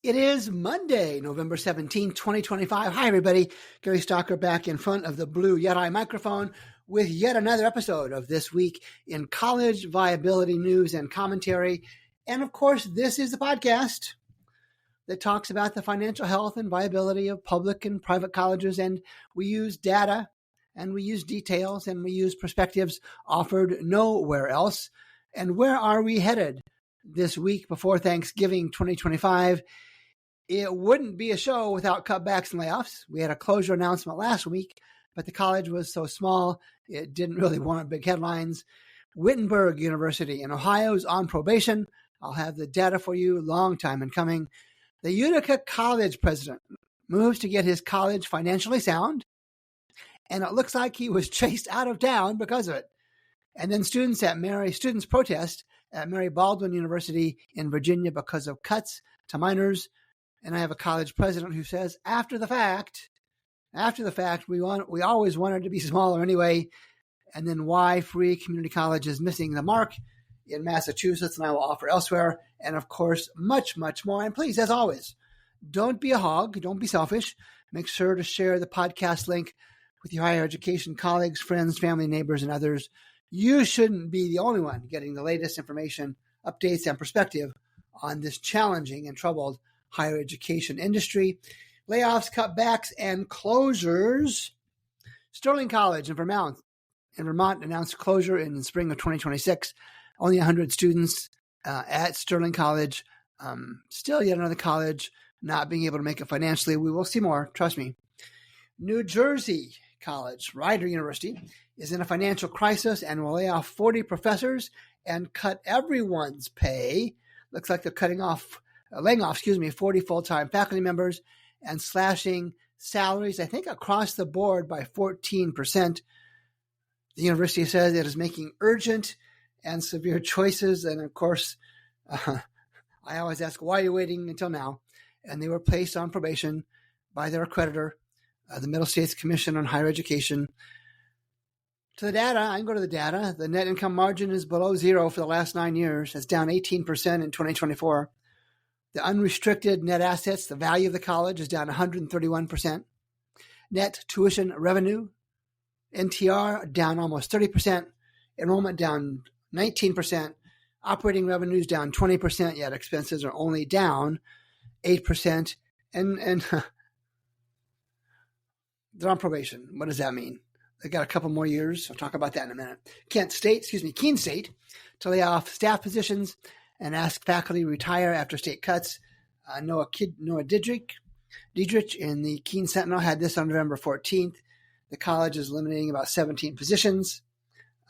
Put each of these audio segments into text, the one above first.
It is Monday, November 17th, 2025. Hi, everybody. Gary Stalker back in front of the blue Yeti microphone with yet another episode of This Week in College Viability News and Commentary. And of course, this is the podcast that talks about the financial health and viability of public and private colleges. And we use data and we use details and we use perspectives offered nowhere else. And where are we headed this week before Thanksgiving 2025? It wouldn't be a show without cutbacks and layoffs. We had a closure announcement last week, but the college was so small, it didn't really warrant big headlines. Wittenberg University in Ohio is on probation. I'll have the data for you, long time in coming. The Utica College president moves to get his college financially sound, and it looks like he was chased out of town because of it. And then students protest at Mary Baldwin University in Virginia because of cuts to minors. And I have a college president who says, after the fact, we always wanted to be smaller anyway. And then why free community college is missing the mark in Massachusetts, and I will offer elsewhere. And of course, much, much more. And please, as always, don't be a hog. Don't be selfish. Make sure to share the podcast link with your higher education colleagues, friends, family, neighbors, and others. You shouldn't be the only one getting the latest information, updates, and perspective on this challenging and troubled higher education industry. Layoffs, cutbacks, and closures. Sterling College in Vermont announced closure in the spring of 2026. Only 100 students at Sterling College. Still yet another college not being able to make it financially. We will see more, trust me. New Jersey College, Rider University, is in a financial crisis and will lay off 40 professors and cut everyone's pay. Looks like they're laying off 40 full-time faculty members and slashing salaries, I think, across the board by 14%. The university says it is making urgent and severe choices. And of course, I always ask, why are you waiting until now? And they were placed on probation by their accreditor, the Middle States Commission on Higher Education. To the data, I can go to the data. The net income margin is below zero for the last 9 years. It's down 18% in 2024. The unrestricted net assets, the value of the college, is down 131%. Net tuition revenue, NTR, down almost 30%. Enrollment down 19%. Operating revenues down 20%, yet expenses are only down 8%. And they're on probation. What does that mean? They got a couple more years. I'll talk about that in a minute. Keene State, to lay off staff positions and ask faculty to retire after state cuts. Noah Dietrich in the Keene Sentinel had this on November 14th. The college is eliminating about 17 positions.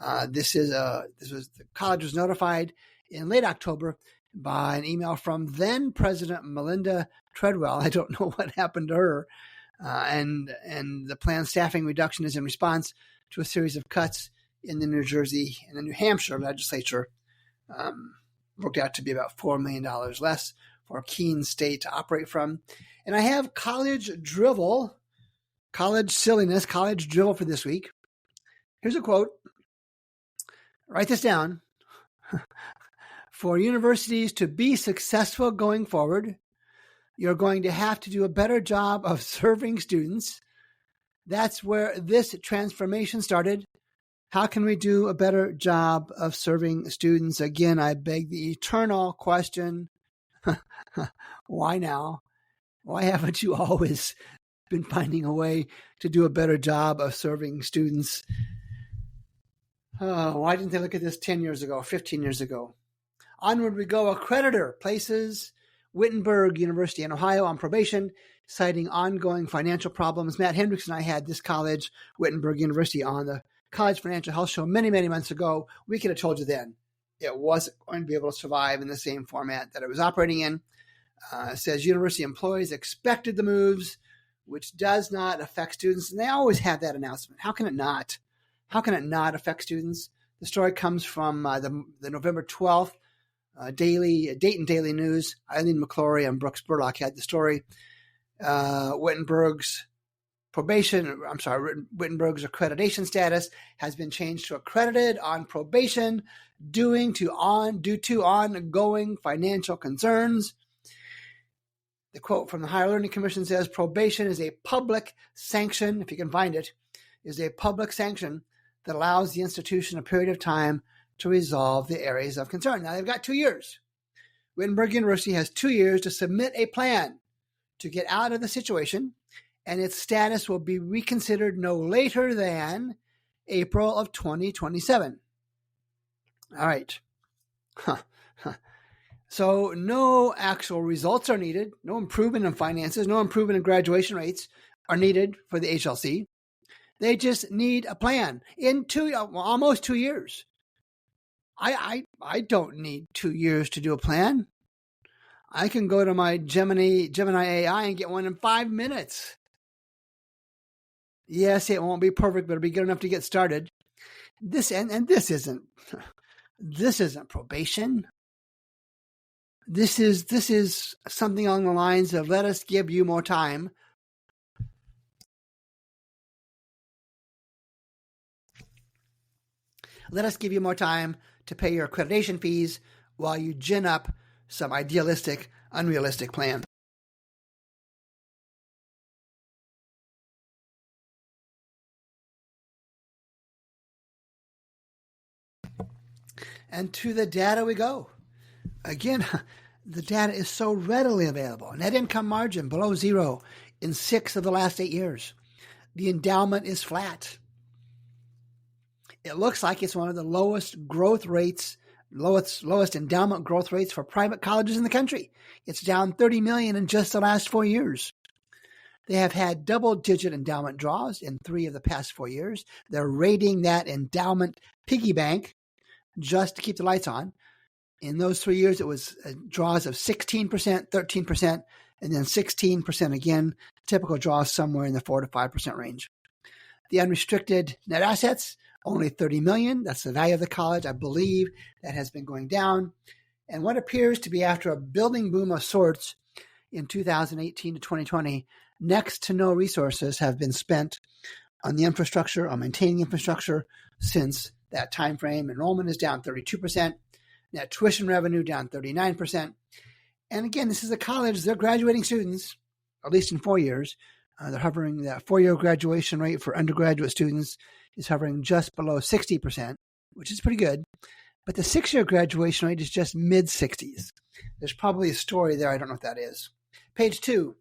The college was notified in late October by an email from then President Melinda Treadwell. I don't know what happened to her. And the planned staffing reduction is in response to a series of cuts in the New Jersey and the New Hampshire legislature. Worked out to be about $4 million less for Keene State to operate from. And I have college drivel for this week. Here's a quote. Write this down. For universities to be successful going forward, you're going to have to do a better job of serving students. That's where this transformation started. How can we do a better job of serving students? Again, I beg the eternal question, why now? Why haven't you always been finding a way to do a better job of serving students? Why didn't they look at this 10 years ago, 15 years ago? Onward we go. Accreditor places Wittenberg University in Ohio on probation, citing ongoing financial problems. Matt Hendricks and I had this college, Wittenberg University, on the College Financial Health Show many, many months ago. We could have told you then it wasn't going to be able to survive in the same format that it was operating in. It says university employees expected the moves, which does not affect students. And they always have that announcement. How can it not? How can it not affect students? The story comes from the November 12th Dayton Daily News. Eileen McClory and Brooks Burlock had the story. Wittenberg's accreditation status has been changed to accredited on probation due to ongoing financial concerns. The quote from the Higher Learning Commission says, probation is a public sanction, if you can find it, is a public sanction that allows the institution a period of time to resolve the areas of concern. Now, they've got 2 years. Wittenberg University has 2 years to submit a plan to get out of the situation, and its status will be reconsidered no later than April of 2027. All right. So no actual results are needed. No improvement in finances, no improvement in graduation rates are needed for the HLC. They just need a plan in almost 2 years. I don't need 2 years to do a plan. I can go to my Gemini AI and get one in 5 minutes. Yes, it won't be perfect, but it'll be good enough to get started. This isn't probation. This is something along the lines of, let us give you more time. Let us give you more time to pay your accreditation fees while you gin up some idealistic, unrealistic plan. And to the data we go. Again, the data is so readily available. Net income margin below zero in 6 of the last 8 years. The endowment is flat. It looks like it's one of the lowest growth rates, lowest endowment growth rates for private colleges in the country. It's down 30 million in just the last 4 years. They have had double-digit endowment draws in 3 of the past 4 years. They're raiding that endowment piggy bank just to keep the lights on. In those 3 years, it was draws of 16%, 13%, and then 16% again. Typical draws somewhere in the 4 to 5% range. The unrestricted net assets, only 30 million. That's the value of the college. I believe that has been going down. And what appears to be after a building boom of sorts in 2018 to 2020, next to no resources have been spent on the infrastructure, on maintaining infrastructure since that time frame. Enrollment is down 32%. Net tuition revenue down 39%. And again, this is a college. They're graduating students, at least in 4 years. They're hovering, that 4-year graduation rate for undergraduate students is hovering just below 60%, which is pretty good. But the 6-year graduation rate is just mid-60s. There's probably a story there. I don't know what that is. Page 2.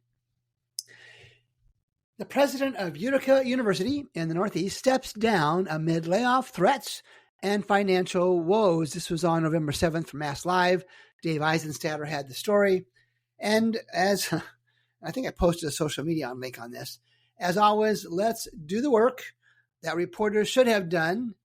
The president of Utica University in the Northeast steps down amid layoff threats and financial woes. This was on November 7th from Mass Live. Dave Eisenstatter had the story. And as I think I posted a social media link on this, as always, let's do the work that reporters should have done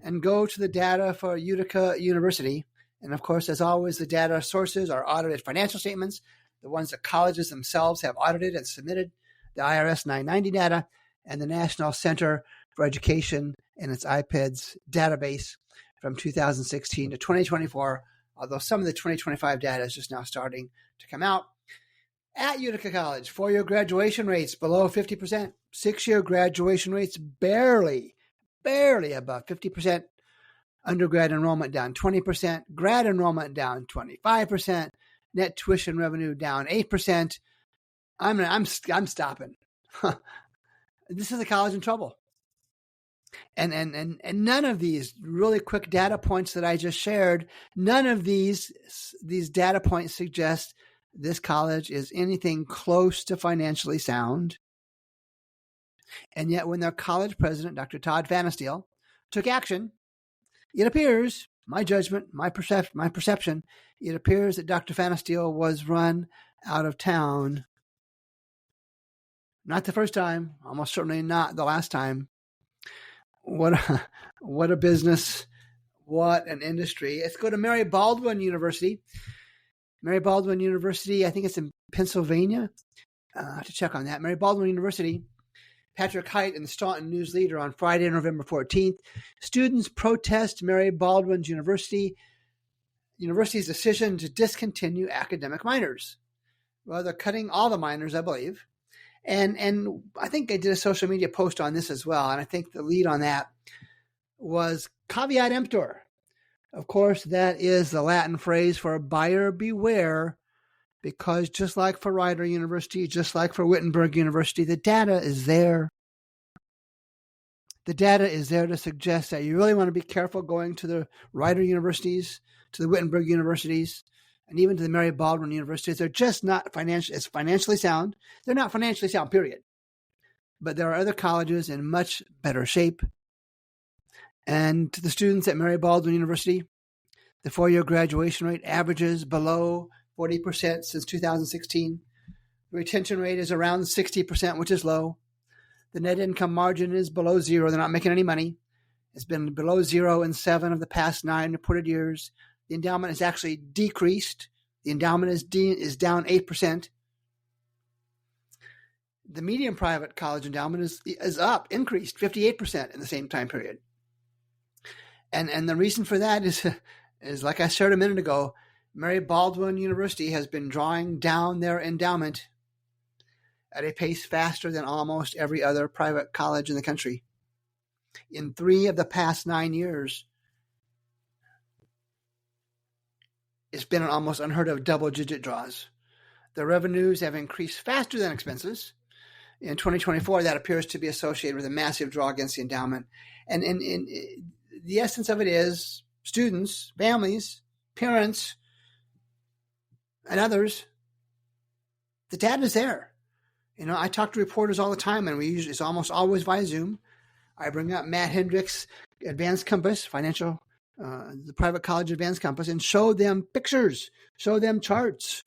and go to the data for Utica University. And of course, as always, the data sources are audited financial statements, the ones that colleges themselves have audited and submitted, the IRS 990 data, and the National Center for Education and its IPEDS database from 2016 to 2024, although some of the 2025 data is just now starting to come out. At Utica College, 4-year graduation rates below 50%, 6-year graduation rates barely above 50%, undergrad enrollment down 20%, grad enrollment down 25%, net tuition revenue down 8%. I'm stopping. This is a college in trouble. And none of these really quick data points that I just shared, none of these data points suggest this college is anything close to financially sound. And yet when their college president, Dr. Todd Fanasteel, took action, it appears, my judgment, my perception, it appears that Dr. Fanasteel was run out of town. Not the first time, almost certainly not the last time. What a business, what an industry. Let's go to Mary Baldwin University. Mary Baldwin University, I think it's in Pennsylvania. I have to check on that. Mary Baldwin University, Patrick Height in the Staunton News Leader on Friday, November 14th. Students protest Mary Baldwin University's decision to discontinue academic minors. Well, they're cutting all the minors, I believe. And I think I did a social media post on this as well. And I think the lead on that was caveat emptor. Of course, that is the Latin phrase for buyer beware because just like for Rider University, just like for Wittenberg University, the data is there. The data is there to suggest that you really want to be careful going to the Rider universities, to the Wittenberg universities, and even to the Mary Baldwin universities. They're just not financially sound. They're not financially sound, period. But there are other colleges in much better shape. And to the students at Mary Baldwin University, the 4-year graduation rate averages below 40% since 2016. The retention rate is around 60%, which is low. The net income margin is below zero. They're not making any money. It's been below zero in 7 of the past 9 reported years. The endowment has actually decreased. The endowment is down 8%. The median private college endowment is up, increased 58% in the same time period. And the reason for that is like I shared a minute ago, Mary Baldwin University has been drawing down their endowment at a pace faster than almost every other private college in the country. In 3 of the past 9 years, it's been an almost unheard of double-digit draws. The revenues have increased faster than expenses. In 2024, that appears to be associated with a massive draw against the endowment. And the essence of it is students, families, parents, and others, the data is there. You know, I talk to reporters all the time, and it's almost always via Zoom. I bring up Matt Hendricks' Advanced Compass, the private college Advanced Compass, and show them pictures, show them charts.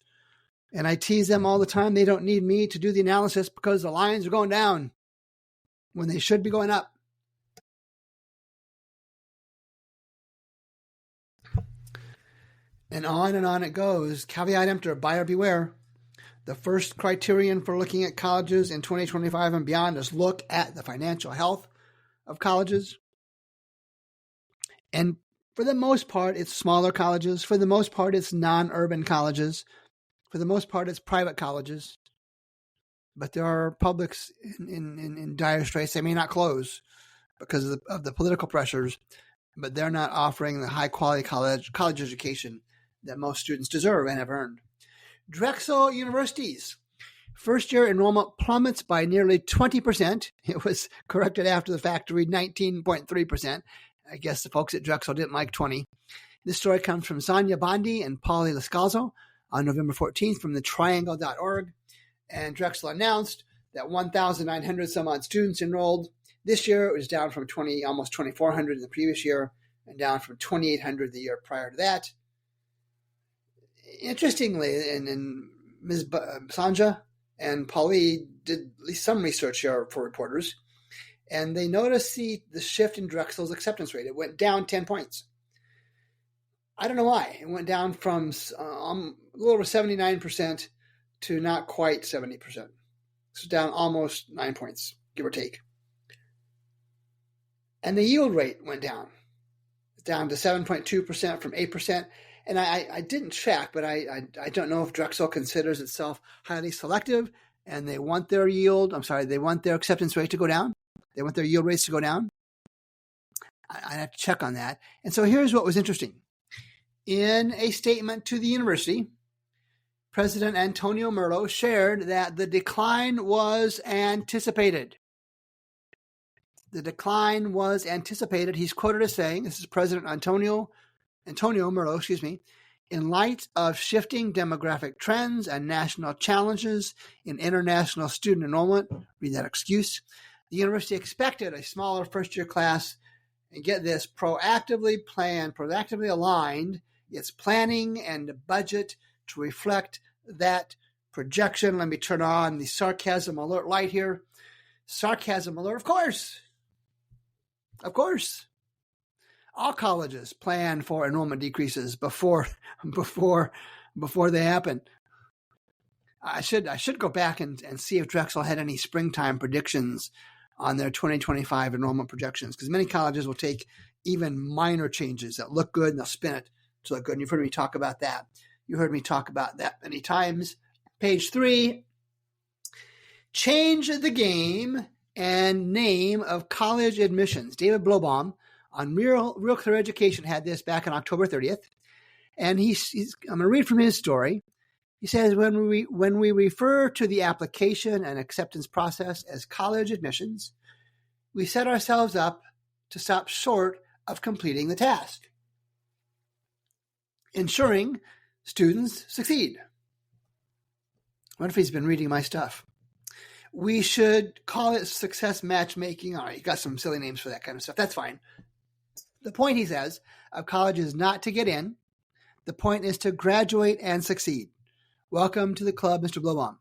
And I tease them all the time. They don't need me to do the analysis because the lines are going down when they should be going up. And on it goes. Caveat emptor, buyer beware. The first criterion for looking at colleges in 2025 and beyond is look at the financial health of colleges. And for the most part, it's smaller colleges. For the most part, it's non-urban colleges. For the most part, it's private colleges. But there are publics in dire straits. They may not close because of the political pressures, but they're not offering the high-quality college education that most students deserve and have earned. Drexel universities. First-year enrollment plummets by nearly 20%. It was corrected after the fact to read 19.3%. I guess the folks at Drexel didn't like 20. This story comes from Sonia Bondi and Polly Lascalzo on November 14th from the triangle.org. And Drexel announced that 1,900 some odd students enrolled. This year it was down from almost 2,400 in the previous year and down from 2,800 the year prior to that. Interestingly, and Ms. Sanja and Polly did at least some research here for reporters, and they noticed the shift in Drexel's acceptance rate. It went down 10 points. I don't know why. It went down from a little over 79% to not quite 70%. So down almost 9 points, give or take. And the yield rate went down. It's down to 7.2% from 8%. And I didn't check, but I don't know if Drexel considers itself highly selective and they want their acceptance rate to go down. They want their yield rates to go down. I have to check on that. And so here's what was interesting. In a statement to the university, President Antonio Merlo shared that the decline was anticipated. The decline was anticipated. He's quoted as saying, this is President Antonio Merlo, in light of shifting demographic trends and national challenges in international student enrollment, read that excuse, the university expected a smaller first-year class, and get this, proactively aligned its planning and budget to reflect that projection. Let me turn on the sarcasm alert light here. Sarcasm alert, of course. Of course. All colleges plan for enrollment decreases before they happen. I should go back and see if Drexel had any springtime predictions on their 2025 enrollment projections, because many colleges will take even minor changes that look good and they'll spin it to look good. And you've heard me talk about that. You heard me talk about that many times. Page 3, change the game and name of college admissions. David Blobaum on Real Clear Education had this back on October 30th. And I'm going to read from his story. He says, when we refer to the application and acceptance process as college admissions, we set ourselves up to stop short of completing the task, ensuring students succeed. What if he's been reading my stuff? We should call it success matchmaking. All right, you got some silly names for that kind of stuff. That's fine. The point, he says, of college is not to get in. The point is to graduate and succeed. Welcome to the club, Mr. Blowbaum.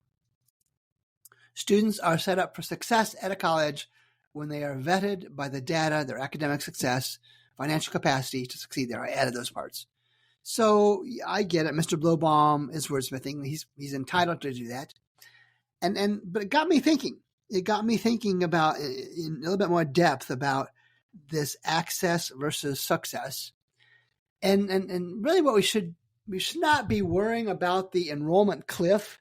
Students are set up for success at a college when they are vetted by the data, their academic success, financial capacity to succeed there. I added those parts. So I get it. Mr. Blowbaum is wordsmithing. He's entitled to do that. But it got me thinking. It got me thinking about, in a little bit more depth, about this access versus success. And really what we should not be worrying about the enrollment cliff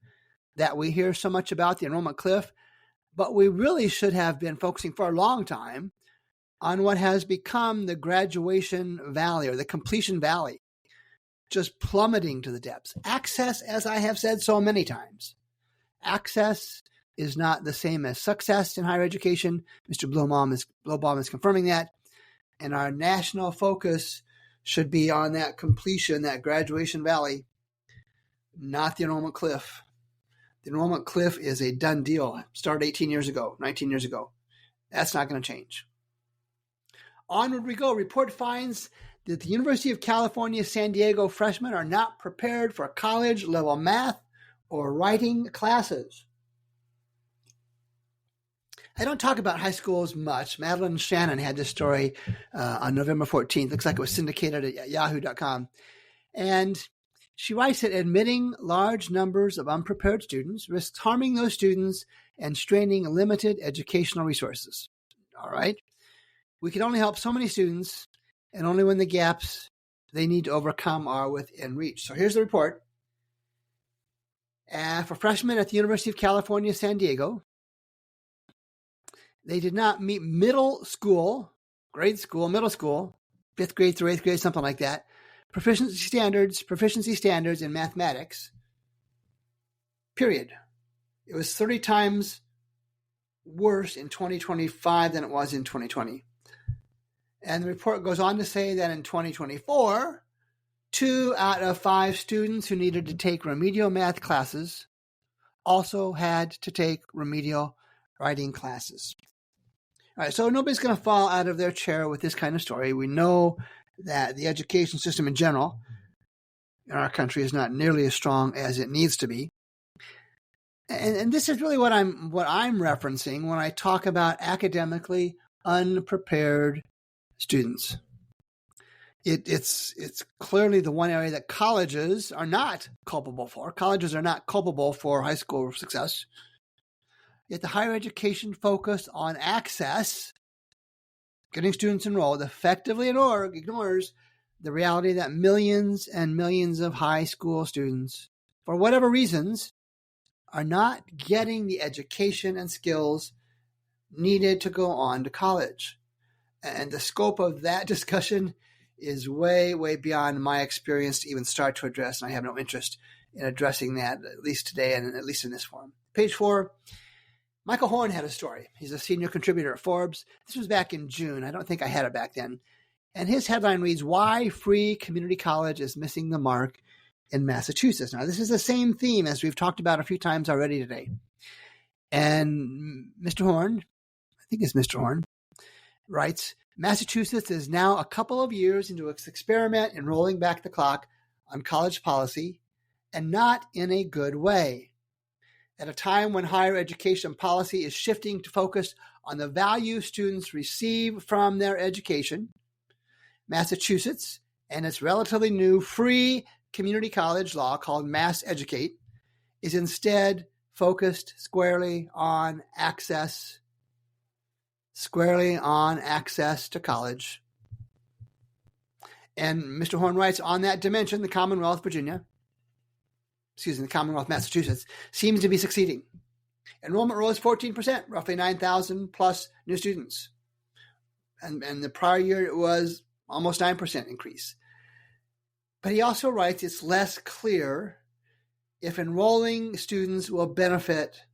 that we hear so much about, the enrollment cliff, but we really should have been focusing for a long time on what has become the graduation valley or the completion valley, just plummeting to the depths. Access, as I have said so many times, access is not the same as success in higher education. Mr. Blowbaum is confirming that. And our national focus should be on that completion, that graduation valley, not the enrollment cliff. The enrollment cliff is a done deal. Started 18 years ago, 19 years ago. That's not going to change. Onward we go. Report finds that the University of California, San Diego freshmen are not prepared for college-level math or writing classes. I don't talk about high schools much. Madeline Shannon had this story on November 14th. Looks like it was syndicated at yahoo.com. And she writes that admitting large numbers of unprepared students risks harming those students and straining limited educational resources. All right. We can only help so many students, and only when the gaps they need to overcome are within reach. So here's the report. For freshmen at the University of California, San Diego, they did not meet middle school, middle school, 5th grade through 8th grade, something like that, proficiency standards in mathematics, period. It was 30 times worse in 2025 than it was in 2020. And the report goes on to say that in 2024, 2 out of 5 students who needed to take remedial math classes also had to take remedial writing classes. All right, so nobody's going to fall out of their chair with this kind of story. We know that the education system in general in our country is not nearly as strong as it needs to be. And this is really what I'm referencing when I talk about academically unprepared students. It's clearly the one area that colleges are not culpable for. Colleges are not culpable for high school success. Yet the higher education focus on access, getting students enrolled, effectively ignores the reality that millions and millions of high school students, for whatever reasons, are not getting the education and skills needed to go on to college. And the scope of that discussion is way, way beyond my experience to even start to address, and I have no interest in addressing that, at least today and at least in this forum. Page 4. Michael Horn had a story. He's a senior contributor at Forbes. This was back in June. I don't think I had it back then. And his headline reads, "Why Free Community College is Missing the Mark in Massachusetts." Now, this is the same theme as we've talked about a few times already today. And Mr. Horn, I think it's Mr. Horn, writes, "Massachusetts is now a couple of years into its experiment in rolling back the clock on college policy, and not in a good way. At a time when higher education policy is shifting to focus on the value students receive from their education, Massachusetts and its relatively new free community college law called Mass Educate is instead focused squarely on access to college." And Mr. Horn writes, "On that dimension, the Commonwealth Massachusetts seems to be succeeding. Enrollment rose 14%, roughly 9,000 plus new students. And the prior year it was almost 9% increase." But he also writes it's less clear if enrolling students will benefit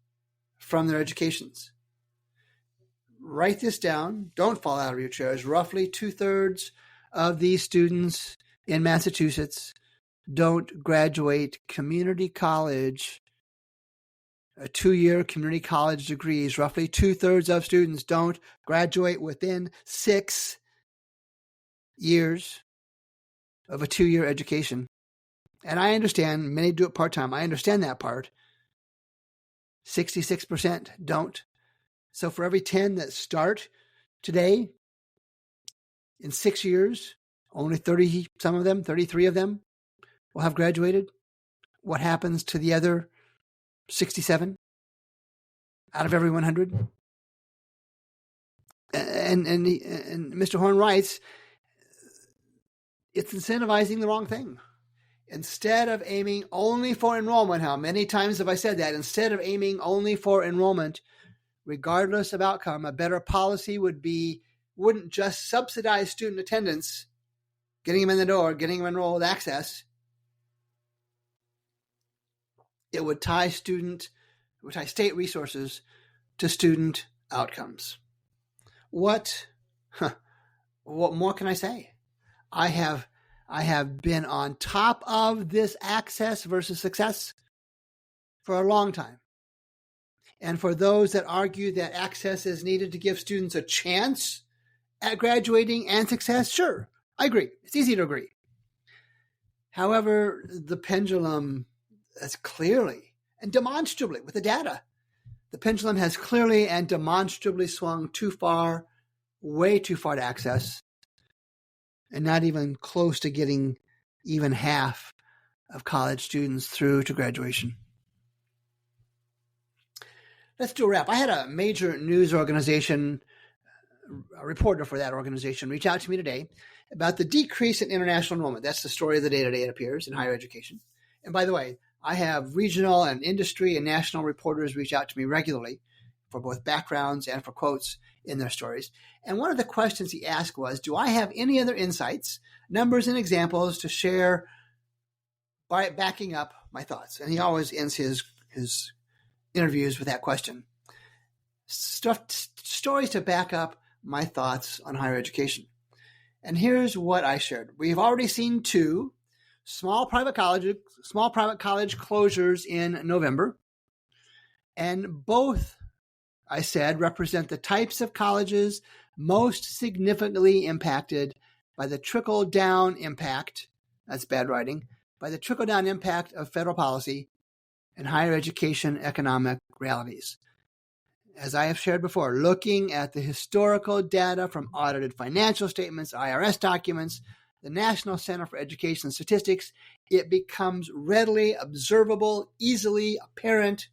from their educations. Write this down. Don't fall out of your chairs. Roughly 2/3 of these students in Massachusetts don't graduate community college, 2-year community college degrees. Roughly 2/3 of students don't graduate within 6 years of a 2-year education. And I understand many do it part-time. I understand that part. 66% don't. So for every 10 that start today, in 6 years, only 30, some of them, 33 of them will have graduated. What happens to the other 67 out of every 100? And Mr. Horn writes, it's incentivizing the wrong thing. Instead of aiming only for enrollment, how many times have I said that? Instead of aiming only for enrollment, regardless of outcome, a better policy wouldn't just subsidize student attendance, getting them in the door, getting them enrolled, access. It would tie state resources to student outcomes. What more can I say? I have been on top of this access versus success for a long time. And for those that argue that access is needed to give students a chance at graduating and success, sure, I agree. It's easy to agree. However, the pendulum has clearly and demonstrably, with the data, the pendulum has clearly and demonstrably swung too far, way too far to access, and not even close to getting even half of college students through to graduation. Let's do a wrap. I had a major news organization, a reporter for that organization, reach out to me today about the decrease in international enrollment. That's the story of the day today, it appears, in higher education. And by the way, I have regional and industry and national reporters reach out to me regularly for both backgrounds and for quotes in their stories. And one of the questions he asked was, do I have any other insights, numbers, and examples to share by backing up my thoughts? And he always ends his interviews with that question. Stories to back up my thoughts on higher education. And here's what I shared. We've already seen 2 small private college closures in November. And both, I said, represent the types of colleges most significantly impacted by the trickle-down impact, that's bad writing, by the trickle-down impact of federal policy and higher education economic realities. As I have shared before, looking at the historical data from audited financial statements, IRS documents, the National Center for Education Statistics, it becomes readily observable, easily apparent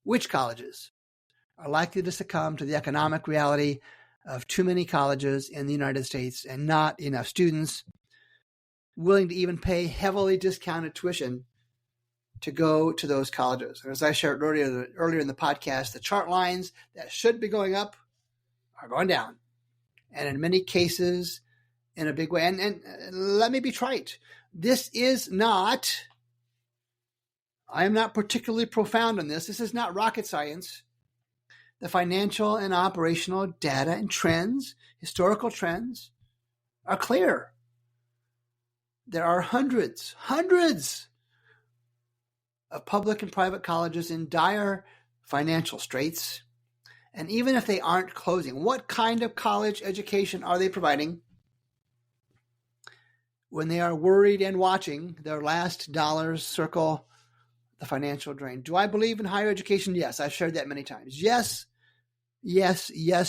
which colleges are likely to succumb to the economic reality of too many colleges in the United States and not enough students willing to even pay heavily discounted tuition to go to those colleges. And as I shared earlier in the podcast, the chart lines that should be going up are going down. And in many cases, in a big way. And let me be trite. This is not, I am not particularly profound on this. This is not rocket science. The financial and operational data and trends, historical trends, are clear. There are hundreds of public and private colleges in dire financial straits. And even if they aren't closing, what kind of college education are they providing when they are worried and watching their last dollars circle the financial drain? Do I believe in higher education? Yes, I've shared that many times. Yes,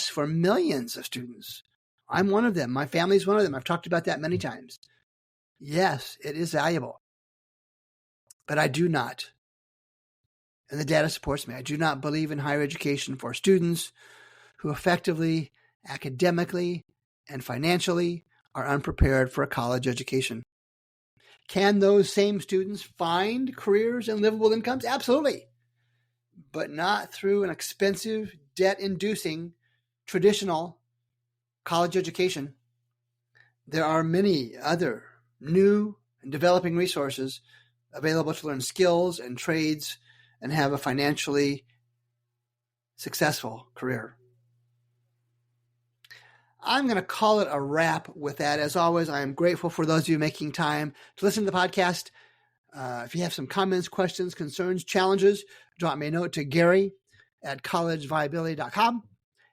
for millions of students. I'm one of them. My family's one of them. I've talked about that many times. Yes, it is valuable. But I do not, and the data supports me, I do not believe in higher education for students who effectively, academically, and financially are unprepared for a college education. Can those same students find careers and livable incomes? Absolutely. But not through an expensive, debt-inducing, traditional college education. There are many other new and developing resources available to learn skills and trades and have a financially successful career. I'm going to call it a wrap with that. As always, I am grateful for those of you making time to listen to the podcast. If you have some comments, questions, concerns, challenges, drop me a note to Gary@collegeviability.com.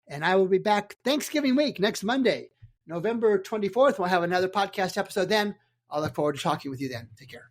And I will be back Thanksgiving week, next Monday, November 24th. We'll have another podcast episode then. I'll look forward to talking with you then. Take care.